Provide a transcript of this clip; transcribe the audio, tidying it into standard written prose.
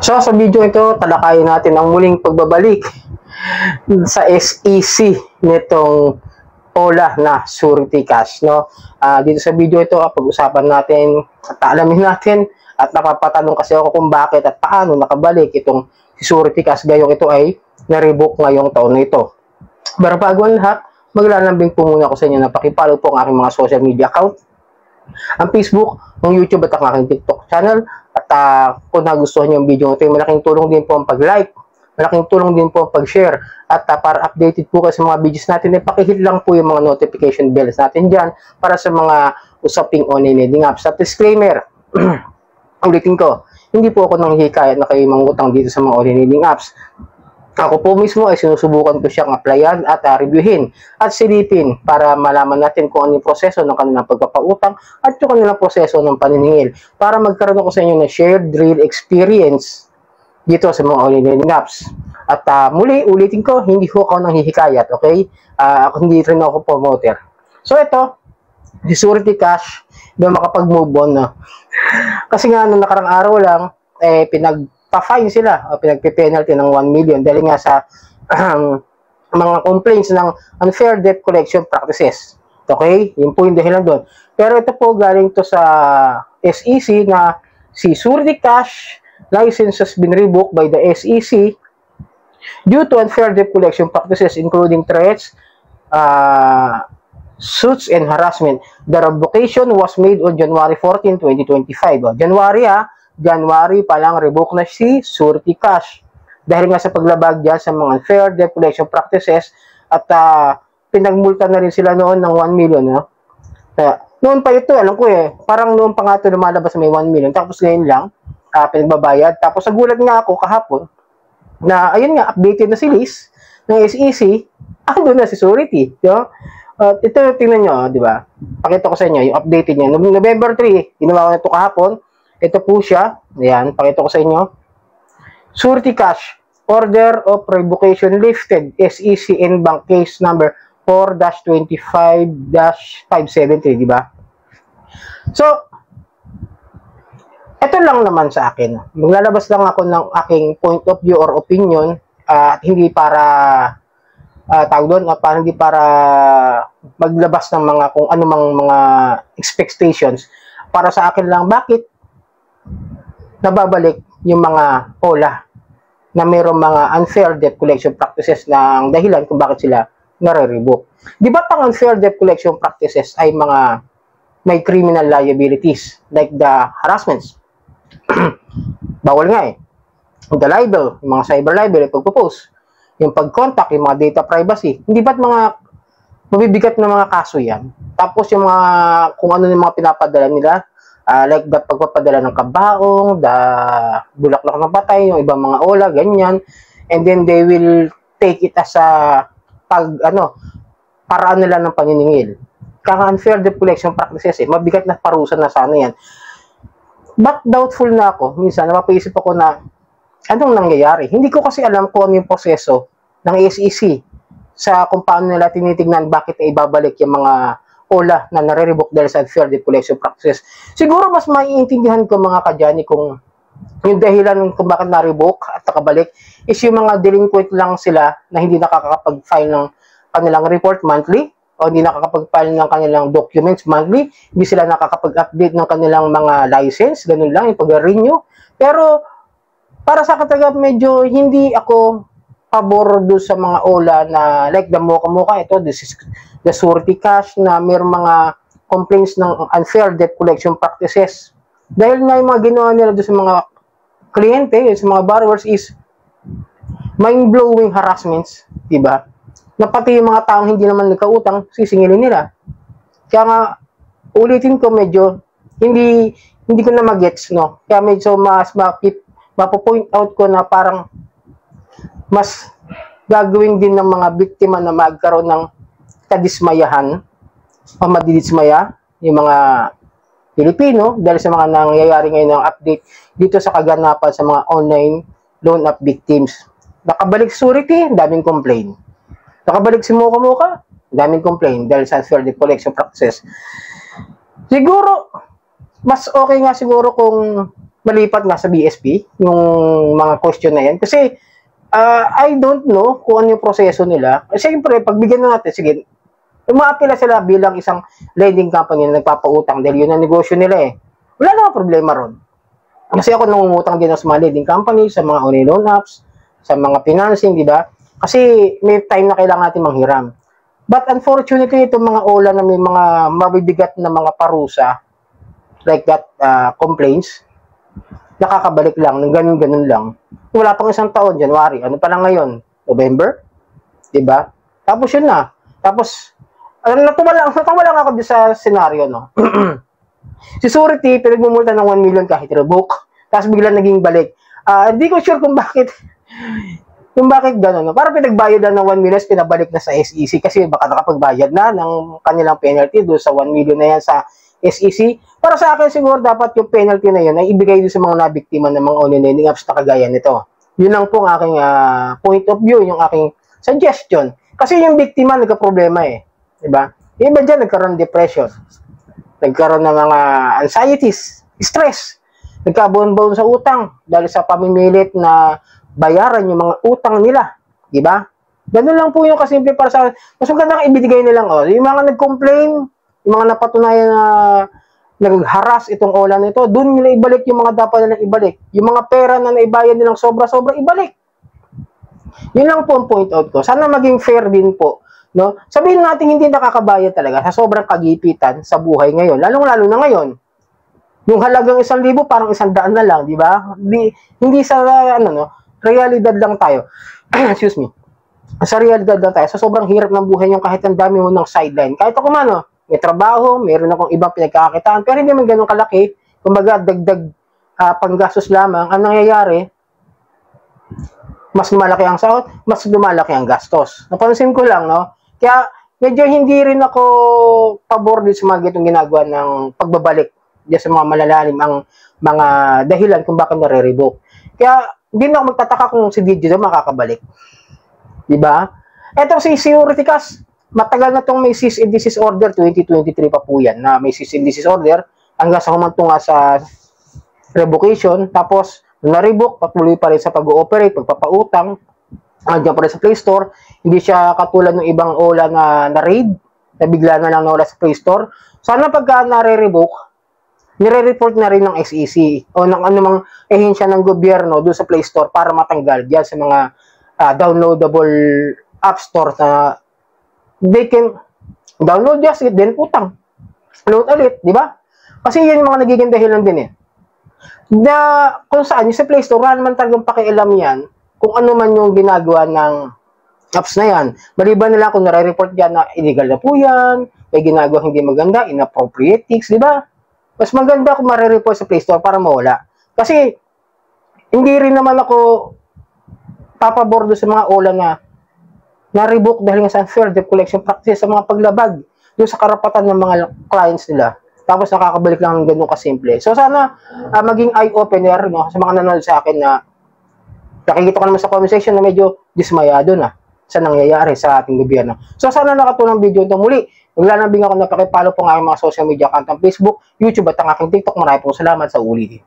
So sa video ito, talakayin natin ang muling pagbabalik sa SEC nitong OLA na Surety Cash, no? Dito sa video ito, pag-usapan natin at alamin natin at napapatanong kasi ako kung bakit at paano nakabalik itong si Surety Cash gayong ito ay na-revoke ngayong taon na ito. Pero bago ang lahat, maglalambing po muna ako sa inyo na pakipollow po ang aking mga social media account, ang Facebook, ang YouTube at ang aking TikTok channel. At kung nagustuhan niyo ang video ito, malaking tulong din po ang pag-like, malaking tulong din po ang pag-share. At para updated po kayo sa mga videos natin, pakihit lang po yung mga notification bells natin dyan para sa mga usaping online lending apps. At disclaimer, ulitin ko, hindi po ako nanghihikayat na kayo mangutang dito sa mga online lending apps. Ako po mismo ay sinusubukan ko siyang applyan at reviewin at silipin para malaman natin kung ano yung proseso ng kanilang pagpapautang at yung kanilang proseso ng paniningil para magkaroon ako sa inyo ng shared real experience dito sa mga online lending apps. At muli, ulitin ko, hindi ko ako nanghihikayat, okay? Hindi rin ako promoter. So ito, si Surety Cash, na makapag-move on, no? Kasi nga, nung nakarang araw lang, pinagpa-fine sila o pinagpe-penalty ng 1 million dahil nga sa mga complaints ng unfair debt collection practices. Okay? Yun po yung dahilan doon. Pero ito po galing to sa SEC na si Surety Cash license has been revoked by the SEC due to unfair debt collection practices including threats, suits, and harassment. The revocation was made on January 14, 2025. January pa lang revoke na si Surety Cash dahil nga sa paglabag dyan sa mga unfair debt collection practices at pinagmulta na rin sila noon ng 1 million. No? Noon pa ito, alam ko parang noon pa nga ito lumalabas may 1 million tapos ngayon lang pinagbabayad. Tapos nagulat nga ako kahapon na ayun nga, updated na si Liz ng SEC, ando na si Surety. No? Ito, tingnan nyo, di ba? Pakita ko sa inyo, yung updated niya. Noong November 3, ginawa ko na ito kahapon. Ito po siya. Ayan, pakita ko sa inyo. Surety Cash, Order of Revocation Lifted, SEC Bank Case number 4-25-573, di ba? So, ito lang naman sa akin. Maglalabas lang ako ng aking point of view or opinion at hindi para tawag doon, hindi para maglabas ng mga kung anumang mga expectations. Para sa akin lang, bakit nababalik yung mga OLA na mayroong mga unfair debt collection practices na ang dahilan kung bakit sila nare-revoke. Di ba pang unfair debt collection practices ay mga may criminal liabilities like the harassments? Bawal nga the libel, yung mga cyber libel, yung pagpo-post, yung pag-contact, yung mga data privacy. Hindi ba't mga mabibigat na mga kaso yan? Tapos yung mga, kung ano yung mga pinapadala nila, like the pagpapadala ng kabaong, the bulaklak ng patay, yung ibang mga OLA, ganyan. And then they will take it as a paraan nila ng paniningil. Kaya unfair debt collection practices, mabigat na parusa na sana yan. But doubtful na ako, minsan napapaisip ako na anong nangyayari. Hindi ko kasi alam kung ano yung proseso ng SEC sa kung paano nila tinitignan bakit na ibabalik yung mga OLA na nare-revoke dahil sa unfair debt collection practices. Siguro mas maiintindihan ko mga kadyani kung yung dahilan kung bakit na-revoke at nakabalik is yung mga delinquent lang sila na hindi nakakapag-file ng kanilang report monthly o hindi nakakapag-file ng kanilang documents monthly, hindi sila nakakapag-update ng kanilang mga license, ganun lang, yung pag-renew. Pero para sa kataga, medyo hindi ako pabor doon sa mga OLA na like the Mocha, ito, this is the Surety Cash na may mga complaints ng unfair debt collection practices. Dahil nga yung mga ginawa nila doon sa mga kliyente, sa mga borrowers is mind-blowing harassments, diba? Na pati yung mga taong hindi naman nagkautang, sisingilin nila. Kaya nga, ulitin ko medyo, hindi ko na mag-gets, no? Kaya medyo mas mapo-point out ko na parang mas gagawin din ng mga biktima na magkaroon ng kadismayahan o madidismaya yung mga Pilipino dahil sa mga nangyayari ngayon ng update dito sa kaganapan sa mga online loan app victims. Nakabalik Surety, daming complaint. Nakabalik si Mocha, daming complaint dahil sa unfair debt collection practices. Siguro, mas okay nga siguro kung malipat nga sa BSP yung mga question na yan. Kasi I don't know kung ano yung proseso nila. Siyempre, pagbigyan na natin, sige, umaapila sila bilang isang lending company na nagpapautang dahil yun ang negosyo nila eh. Wala namang problema ron. Kasi ako nangungutang din sa mga lending company, sa mga online loan apps, sa mga financing, di ba? Kasi may time na kailangan natin manghiram. But unfortunately, itong mga OLA na may mga mabibigat na mga parusa, like that complaints, nakakabalik lang, ng ganun-ganun lang. Wala pang isang taon, January. Ano pa lang ngayon? November? Diba? Tapos yun na. Tapos, natuwa lang ako sa scenario, no? Si Surety, pinagmumulta ng 1 million kahit revoke. Tapos bigla naging balik. Hindi ko sure kung bakit gano'n. No? Parang pinagbayad na ng 1 million, pinabalik na sa SEC kasi baka nakapagbayad na ng kanilang penalty doon sa 1 million na yan sa SEC. Para sa akin siguro dapat yung penalty na yun ay ibigay doon sa mga nabiktima ng mga online lending apps na kagaya nito. Yun lang po ang aking point of view, yung aking suggestion. Kasi yung biktima nagka-problema eh. Diba? Yung iba dyan nagkaroon ng depression. Nagkaroon ng mga anxieties, stress. Nagkabuon-buon sa utang dahil sa pamimilit na bayaran yung mga utang nila. Diba? Ganun lang po yung kasimple para sa akin. Mas magandang ibigay nilang, yung mga nag-complain, yung mga napatunayan na nag-harass itong OLA nito, doon nila ibalik yung mga dapat nilang ibalik. Yung mga pera na naibayad nilang sobra-sobra, ibalik. Yun lang po ang point out ko. Sana maging fair din po. No? Sabihin natin hindi nakakabayad talaga sa sobrang kagipitan sa buhay ngayon. Lalong-lalo na ngayon. Yung halagang 1,000 parang 100 na lang, di ba? Hindi sa, realidad lang tayo. Excuse me. Sa realidad lang tayo. Sa sobrang hirap ng buhay yung kahit ang dami mo ng sideline. Kahit ako man, may trabaho, meron akong ibang pinagkakakitaan, pero hindi man ganun kalaki. Kumbaga, dagdag panggastos lamang. Ang nangyayari, mas lumalaki ang sahod, mas lumalaki ang gastos. Napansin ko lang, no? Kaya, medyo hindi rin ako pabor din sa mga gitong ginagawa ng pagbabalik diyan sa mga malalalim ang mga dahilan kung bakit nare-revoke. Kaya, hindi na ako magtataka kung si DJ daw makakabalik. Diba? Eto si Surety Cash, matagal na itong may cease and desist order, 2023 pa po yan, na may cease and desist order, hanggang sa humantong nga sa revocation, tapos na-revoke, patuloy pa rin sa pag-ooperate, pagpapautang, andyan pa rin sa Play Store, hindi siya katulad ng ibang OLA na raid, na bigla na lang nawala sa Play Store. Sana pagka nare-revoke, nire-report na rin ng SEC o ng anumang ehensya ng gobyerno doon sa Play Store para matanggal diyan sa mga downloadable app store na they can download just it, then utang. Load ulit, di ba? Kasi yan yung mga nagiging dahilan din eh. Na kung saan, yung sa Play Store, wala naman talagang pakialam yan kung ano man yung ginagawa ng apps na yan. Maliban nila kung nare-report dyan na illegal na po yan, may ginagawa hindi maganda, inappropriate things, di ba? Mas maganda kung mare-report sa Play Store para mawala. Kasi, hindi rin naman ako papabor doon sa mga OLA na revoke dahil nga sa unfair debt collection practices sa mga paglabag doon sa karapatan ng mga clients nila. Tapos nakakabalik lang ng ganun kasimple. So sana maging eye-opener no, sa mga nanonood sa akin na nakikita ko naman sa comment section na medyo dismayado na sa nangyayari sa ating gobyerno. So sana nakatulong video ito muli. Maglalambing ako na pakipalo po ng aking mga social media account ng Facebook, YouTube at ang aking TikTok. Maraming pong salamat sa ulitin.